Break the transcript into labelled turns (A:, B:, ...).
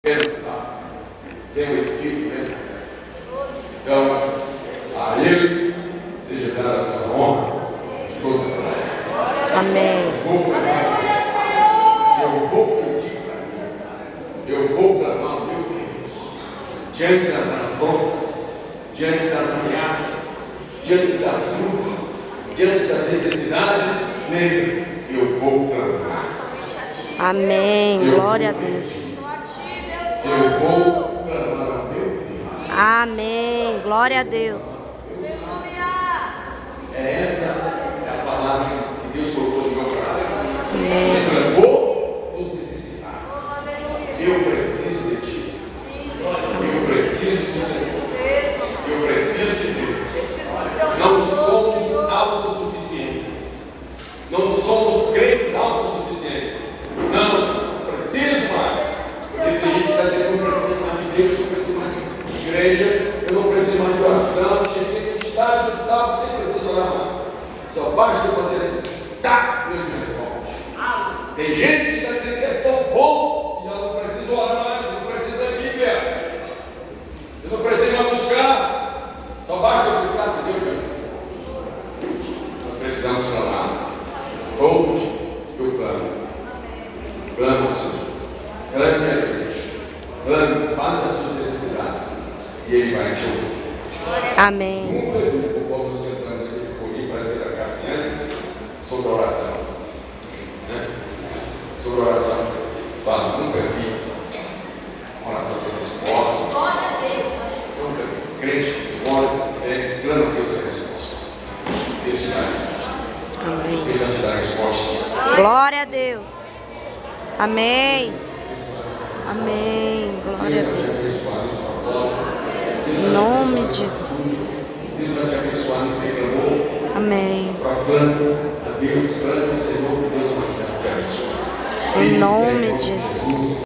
A: Sem o Espírito, né? Então, a Ele seja dada a honra de toda a glória.
B: Amém.
A: Eu vou pedir para Ele. Eu vou clamar, meu Deus, diante das afrontas, diante das ameaças, diante das lutas, diante das necessidades, nele eu vou clamar.
B: Amém. Glória a Deus.
A: Eu vou clamar, meu Deus.
B: Amém. Glória a Deus.
A: Essa é a palavra que Deus colocou no meu coração.
B: Amém.
A: Clamou os necessitados. Eu preciso de ti. Eu preciso do Senhor. Eu preciso de Deus. Não somos autossuficientes. Não somos crentes autossuficientes. Não, preciso mais. Porque tem gente que está dizendo que eu não preciso mais de Deus, eu não preciso mais de igreja, eu não preciso mais de oração, cheguei no estágio e tal, nem preciso orar mais. Só basta eu fazer assim, tá, Deus me responde. Tem gente que está dizendo que é tão bom que eu não preciso orar mais, eu não preciso da Bíblia, eu não preciso mais buscar. Só basta eu pensar que Deus já me responde. Nós precisamos clamar. Todos eu clamo. Clamo ao Senhor. Clame a Deus. Clame, fale das suas necessidades. E Ele vai te ouvir.
B: Amém.
A: Nunca vi, conforme você entrando aqui comigo, parece que da Cassiane, sobre oração. Né? Sobre oração. Fala, nunca vi uma oração sem resposta. Nunca vi. Crente que ora com fé, clama a Deus sem resposta. Deus te dá a resposta.
B: Amém.
A: Deus vai te dar a resposta.
B: Glória a Deus. Amém. Amém. Glória a Deus. Em nome de Jesus.
A: Deus vai te abençoar nesse clamor.
B: Amém.
A: Proclama a Deus, clama ao Senhor, que Deus vai te abençoar.
B: Em nome de Jesus.